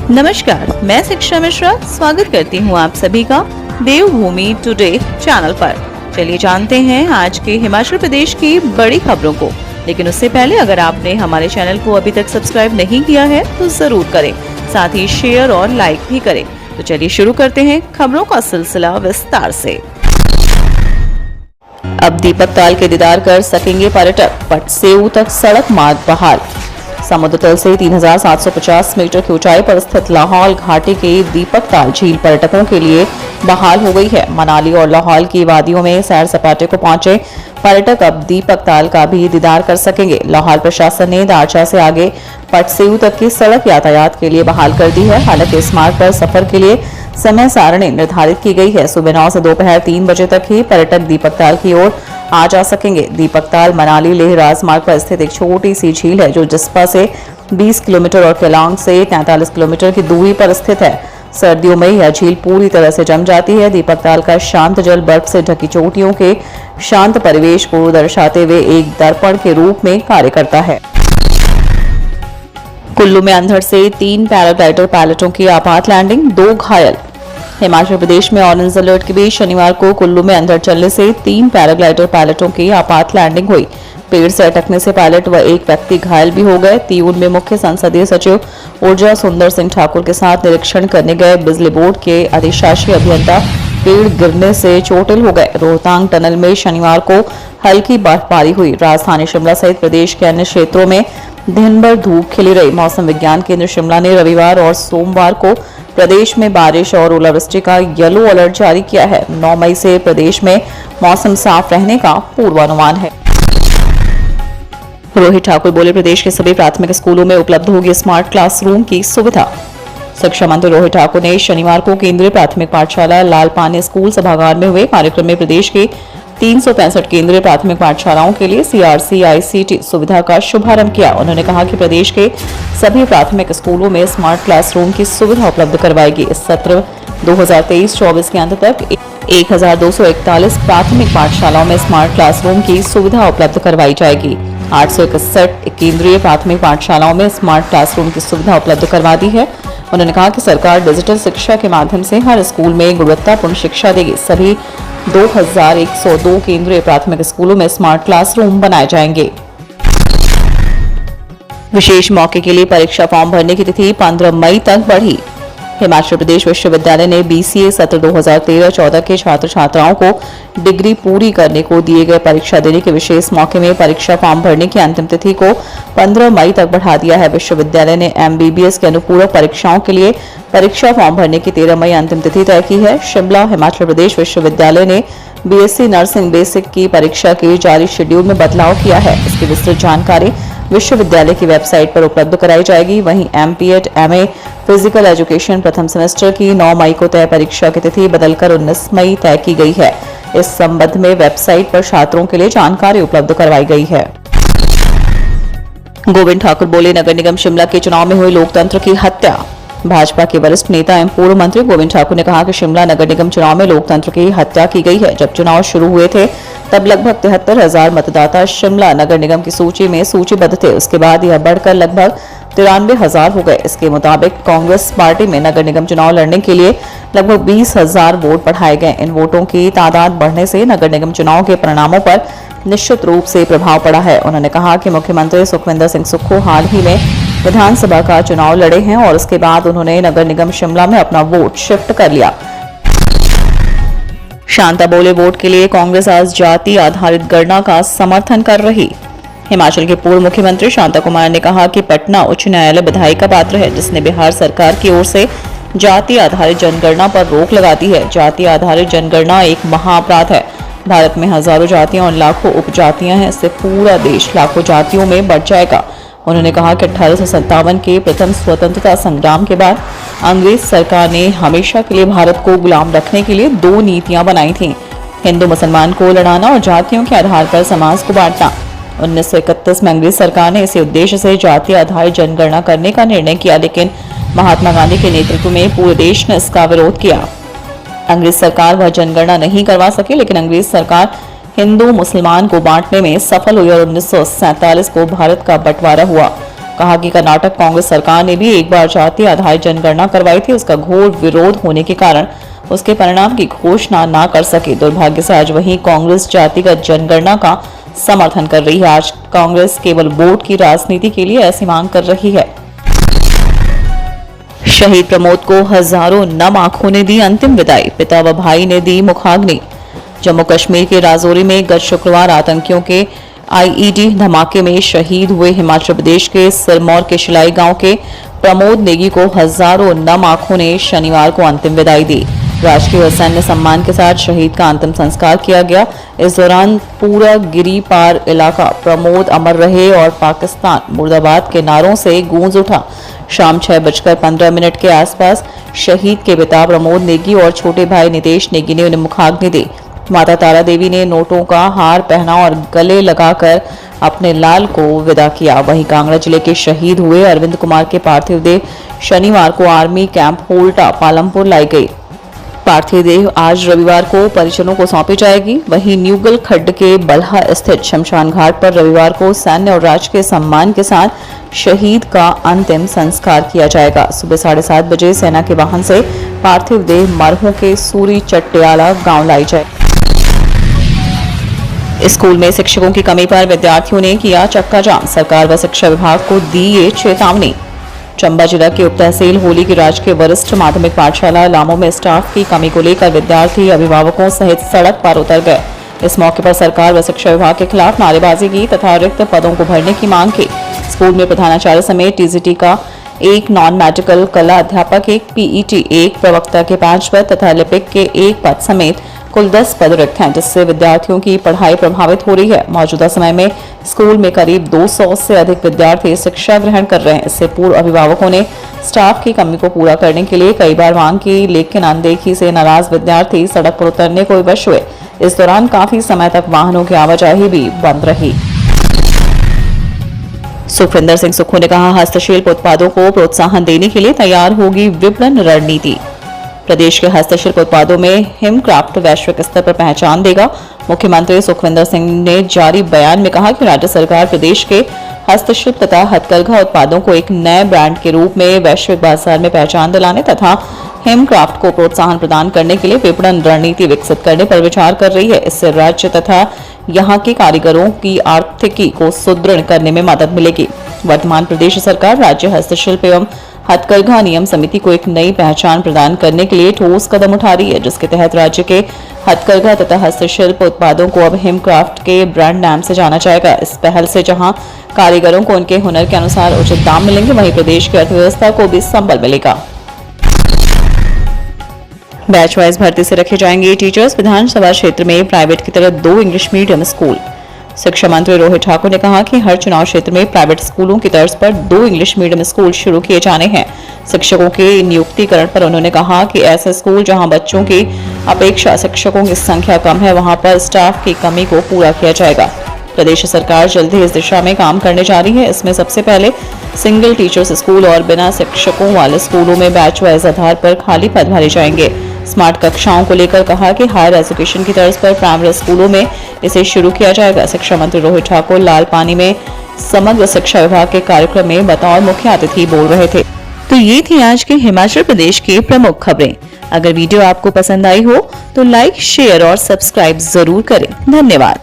नमस्कार, मैं शिक्षा मिश्रा स्वागत करती हूँ आप सभी का देवभूमि टुडे चैनल पर। चलिए जानते हैं आज के हिमाचल प्रदेश की बड़ी खबरों को। लेकिन उससे पहले अगर आपने हमारे चैनल को अभी तक सब्सक्राइब नहीं किया है तो जरूर करें, साथ ही शेयर और लाइक भी करें। तो चलिए शुरू करते हैं खबरों का सिलसिला विस्तार से। अब दीपक ताल के दीदार कर सकेंगे पर्यटक, पटसेऊ तक सड़क मार्ग बहाल। समुद्र तल से 3750 मीटर की ऊंचाई पर स्थित लाहौल घाटी के दीपक ताल झील पर्यटकों के लिए बहाल हो गई है। मनाली और लाहौल की वादियों में सैर सपाटे को पहुंचे पर्यटक अब दीपक ताल का भी दीदार कर सकेंगे। लाहौल प्रशासन ने दारचा से आगे पटसेऊ तक की सड़क यातायात के लिए बहाल कर दी है। हालांकि इस मार्ग पर सफर के लिए समय सारणी निर्धारित की गई है। सुबह 9 से दोपहर 3 बजे तक ही पर्यटक दीपक ताल की ओर आ जा सकेंगे। दीपक ताल मनाली लेह राजमार्ग पर स्थित एक छोटी सी झील है जो जिस्पा से 20 किलोमीटर और केलांग से 43 किलोमीटर की दूरी पर स्थित है। सर्दियों में यह झील पूरी तरह से जम जाती है। दीपक ताल का शांत जल बर्फ से ढकी चोटियों के शांत परिवेश को दर्शाते हुए एक दर्पण के रूप में कार्य करता है। कुल्लू में अंधड़ से 3 पैराग्लाइडर पायलटों की आपात लैंडिंग, 2 घायल। हिमाचल प्रदेश में ऑरेंज अलर्ट के बीच शनिवार को कुल्लू में अंधड़ चलने से 3 पैराग्लाइडर पायलटों की आपात लैंडिंग हुई। पेड़ से अटकने से पायलट व एक व्यक्ति घायल भी हो गए। तीन में मुख्य संसदीय सचिव ऊर्जा सुंदर सिंह ठाकुर के साथ निरीक्षण करने गए बिजली बोर्ड के अधिशासी अभियंता पेड़ गिरने से चोटिल हो गए। रोहतांग टनल में शनिवार को हल्की बर्फबारी हुई। राजधानी शिमला सहित प्रदेश के अन्य क्षेत्रों में दिन भर धूप खिली रही। मौसम विज्ञान केंद्र शिमला ने रविवार और सोमवार को प्रदेश में बारिश और ओलावृष्टि का येलो अलर्ट जारी किया है। 9 मई से प्रदेश में मौसम साफ रहने का पूर्वानुमान है। रोहित ठाकुर बोले, प्रदेश के सभी प्राथमिक स्कूलों में उपलब्ध होगी स्मार्ट क्लासरूम की सुविधा। शिक्षा मंत्री रोहित ठाकुर ने शनिवार को केंद्रीय प्राथमिक पाठशाला लालपानी स्कूल सभागार में हुए कार्यक्रम में प्रदेश के 365 केंद्रीय प्राथमिक पाठशालाओं के लिए CRC-ICT सुविधा का शुभारंभ किया। उन्होंने कहा कि प्रदेश के सभी प्राथमिक स्कूलों में स्मार्ट क्लासरूम की सुविधा उपलब्ध करवाएगी। इस सत्र 2023-24 के अंत तक 1241 प्राथमिक पाठशालाओं में स्मार्ट क्लासरूम की सुविधा उपलब्ध करवाई जाएगी। 861 केंद्रीय प्राथमिक पाठशालाओं में स्मार्ट क्लासरूम की सुविधा उपलब्ध करवा दी है। उन्होंने कहा कि सरकार डिजिटल शिक्षा के माध्यम से हर स्कूल में गुणवत्तापूर्ण शिक्षा देगी। सभी 2102 केंद्रीय प्राथमिक स्कूलों में स्मार्ट क्लासरूम बनाए जाएंगे। विशेष मौके के लिए परीक्षा फॉर्म भरने की तिथि 15 मई तक बढ़ी। हिमाचल प्रदेश विश्वविद्यालय ने BCA सत्र 2013-14 के छात्र छात्राओं को डिग्री पूरी करने को दिए गए परीक्षा देने के विशेष मौके में परीक्षा फॉर्म भरने की अंतिम तिथि को 15 मई तक बढ़ा दिया है। विश्वविद्यालय ने MBBS के अनुपूरक परीक्षाओं के लिए परीक्षा फॉर्म भरने की 13 मई अंतिम तिथि तय की है। शिमला हिमाचल प्रदेश विश्वविद्यालय ने BSc नर्सिंग बेसिक की परीक्षा के जारी शेड्यूल में बदलाव किया है। इसकी विस्तृत जानकारी विश्वविद्यालय की वेबसाइट पर उपलब्ध कराई जाएगी। वहीं MPEd MA फिजिकल एजुकेशन प्रथम सेमेस्टर की 9 मई को तय परीक्षा की तिथि बदलकर 19 मई तय की गई है। इस संबंध में वेबसाइट पर छात्रों के लिए जानकारी उपलब्ध करवाई गई है। गोविंद ठाकुर बोले, नगर निगम शिमला के चुनाव में हुई लोकतंत्र की हत्या। भाजपा के वरिष्ठ नेता एवं पूर्व मंत्री गोविंद ठाकुर ने कहा कि शिमला नगर निगम चुनाव में लोकतंत्र की हत्या की गई है। जब चुनाव शुरू हुए थे तब लगभग 73,000 मतदाता शिमला नगर निगम की सूची में सूचीबद्ध थे। उसके बाद यह बढ़कर लगभग 93,000 हो गए। इसके मुताबिक कांग्रेस पार्टी में नगर निगम चुनाव लड़ने के लिए लगभग 20,000 वोट बढ़ाए गए। इन वोटों की तादाद बढ़ने से नगर निगम चुनाव के परिणामों पर निश्चित रूप से प्रभाव पड़ा है। उन्होंने कहा कि मुख्यमंत्री सुखविंदर सिंह सुक्खू हाल ही में विधानसभा का चुनाव लड़े हैं और उसके बाद उन्होंने नगर निगम शिमला में अपना वोट शिफ्ट कर लिया। शांता बोले, वोट के लिए कांग्रेस आज जाति आधारित गणना का समर्थन कर रही। हिमाचल के पूर्व मुख्यमंत्री शांता कुमार ने कहा कि पटना उच्च न्यायालय बधाई का पात्र है, जिसने बिहार सरकार की ओर से जाति आधारित जनगणना पर रोक लगा दी है। जाति आधारित जनगणना एक महाअपराध है। भारत में हजारों जातियां और लाखों उपजातियां हैं। इससे पूरा देश लाखों जातियों में बढ़ जाएगा। उन्होंने कहा कि 1857 के प्रथम स्वतंत्रता संग्राम के बाद अंग्रेज सरकार ने हमेशा के लिए भारत को गुलाम रखने के लिए 2 नीतियां बनाई थीं, हिंदू मुसलमान को लड़ाना और जातियों के आधार पर समाज को बांटना। 1931 में अंग्रेज सरकार ने इसी उद्देश्य से जाति आधारित जनगणना करने का निर्णय किया, लेकिन महात्मा गांधी के नेतृत्व में पूरे देश ने इसका विरोध किया। अंग्रेज सरकार वह जनगणना नहीं करवा सकी, लेकिन अंग्रेज सरकार हिंदू मुसलमान को बांटने में सफल हुई और 1947 को भारत का बंटवारा हुआ। कहा कि कर्नाटक कांग्रेस सरकार ने भी एक बार जाति आधारित जनगणना करवाई थी। उसका घोर विरोध होने के कारण उसके परिणाम की घोषणा न कर सके। दुर्भाग्य से आज वही कांग्रेस जातिगत जनगणना का समर्थन कर रही है। आज कांग्रेस केवल वोट की राजनीति के लिए ऐसी मांग कर रही है। शहीद प्रमोद को हजारों नम आंखों ने दी अंतिम विदाई, पिता व भाई ने दी मुखाग्नि। जम्मू कश्मीर के राजौरी में गत शुक्रवार आतंकियों के आईईडी धमाके में शहीद हुए हिमाचल प्रदेश के सिरमौर के शिलाई गांव के प्रमोद नेगी को हजारों नम आंखों ने शनिवार को अंतिम विदाई दी। राजकीय व सैन्य सम्मान के साथ शहीद का अंतिम संस्कार किया गया। इस दौरान पूरा गिरी पार इलाका प्रमोद अमर रहे और पाकिस्तान मुर्दाबाद के नारों से गूंज उठा। शाम 6:15 के आसपास शहीद के पिता प्रमोद नेगी और छोटे भाई नितेश नेगी ने उन्हें मुखाग्नि दी। माता तारा देवी ने नोटों का हार पहना और गले लगाकर अपने लाल को विदा किया। वहीं कांगड़ा जिले के शहीद हुए अरविंद कुमार के पार्थिव देह शनिवार को आर्मी कैंप होल्टा पालमपुर लाई गई। पार्थिव देह आज रविवार को परिजनों को सौंपी जाएगी। वहीं न्यूगल खड्ड के बल्हा स्थित शमशान घाट पर रविवार को सैन्य और राजकीय सम्मान के साथ शहीद का अंतिम संस्कार किया जाएगा। सुबह 7:30 बजे सेना के वाहन से पार्थिव देह मरहू के सूरी चट्टियाला गांव लाई जाए। स्कूल में शिक्षकों की कमी पर विद्यार्थियों ने किया चक्का जाम, सरकार व शिक्षा विभाग को दी ये चेतावनी। चंबा जिला के उप तहसील होली की राजकीय वरिष्ठ माध्यमिक पाठशाला लामो में स्टाफ की कमी को लेकर विद्यार्थी अभिभावकों सहित सड़क पर उतर गए। इस मौके पर सरकार व शिक्षा विभाग के खिलाफ नारेबाजी की तथा रिक्त पदों को भरने की मांग की। स्कूल में प्रधानाचार्य समेत टीजीटी का एक नॉन मेडिकल कला अध्यापक, एक पीईटी, एक प्रवक्ता के 5 पद तथा लिपिक के 1 पद समेत कुल 10 पद रिक्त हैं, जिससे विद्यार्थियों की पढ़ाई प्रभावित हो रही है। मौजूदा समय में स्कूल में करीब 200 से अधिक विद्यार्थी शिक्षा ग्रहण कर रहे हैं। इससे पूर्व अभिभावकों ने स्टाफ की कमी को पूरा करने के लिए कई बार मांग की, लेकिन अनदेखी से नाराज विद्यार्थी सड़क पर उतरने को विवश हुए। इस दौरान काफी समय तक वाहनों की आवाजाही भी बंद रही। सुखविंदर सिंह सुक्खू ने कहा, हस्तशिल्प उत्पादों को प्रोत्साहन देने के लिए तैयार होगी विपणन रणनीति। प्रदेश के हस्तशिल्प उत्पादों में हिमक्राफ्ट वैश्विक स्तर पर पहचान देगा। मुख्यमंत्री सुखविंदर सिंह ने जारी बयान में कहा कि राज्य सरकार प्रदेश के हस्तशिल्प तथा हथकरघा उत्पादों को एक नए ब्रांड के रूप में वैश्विक बाजार में पहचान दिलाने तथा हिमक्राफ्ट को प्रोत्साहन प्रदान करने के लिए विपणन रणनीति विकसित करने पर विचार कर रही है। इससे राज्य तथा यहाँ के कारीगरों की आर्थिकी को सुदृढ़ करने में मदद मिलेगी। वर्तमान प्रदेश सरकार राज्य हस्तशिल्प एवं हथकरघा नियम समिति को एक नई पहचान प्रदान करने के लिए ठोस कदम उठा रही है, जिसके तहत राज्य के हथकरघा तथा हस्तशिल्प उत्पादों को अब हिमक्राफ्ट के ब्रांड नाम से जाना जाएगा। इस पहल से जहां कारीगरों को उनके हुनर के अनुसार उचित दाम मिलेंगे, वहीं प्रदेश की अर्थव्यवस्था को भी संबल मिलेगा। बैच वाइज भर्ती से रखे जाएंगे टीचर्स। विधानसभा क्षेत्र में प्राइवेट की तरह 2 इंग्लिश मीडियम स्कूल। शिक्षा मंत्री रोहित ठाकुर ने कहा कि हर चुनाव क्षेत्र में प्राइवेट स्कूलों की तर्ज पर 2 इंग्लिश मीडियम स्कूल शुरू किए जाने हैं। शिक्षकों के नियुक्तिकरण पर उन्होंने कहा कि ऐसे स्कूल जहां बच्चों की अपेक्षा शिक्षकों की संख्या कम है, वहां पर स्टाफ की कमी को पूरा किया जाएगा। प्रदेश सरकार जल्द ही इस दिशा में काम करने जा रही है। इसमें सबसे पहले सिंगल टीचर्स स्कूल और बिना शिक्षकों वाले स्कूलों में बैच वाइज आधार पर खाली पद भरे जाएंगे। स्मार्ट कक्षाओं को लेकर कहा कि हायर एजुकेशन की तर्ज पर प्राइमरी स्कूलों में इसे शुरू किया जाएगा। शिक्षा मंत्री रोहित ठाकुर लाल पानी में समग्र शिक्षा विभाग के कार्यक्रम में बतौर मुख्य अतिथि बोल रहे थे। तो ये थी आज के हिमाचल प्रदेश की प्रमुख खबरें। अगर वीडियो आपको पसंद आई हो तो लाइक, शेयर और सब्सक्राइब जरूर करें। धन्यवाद।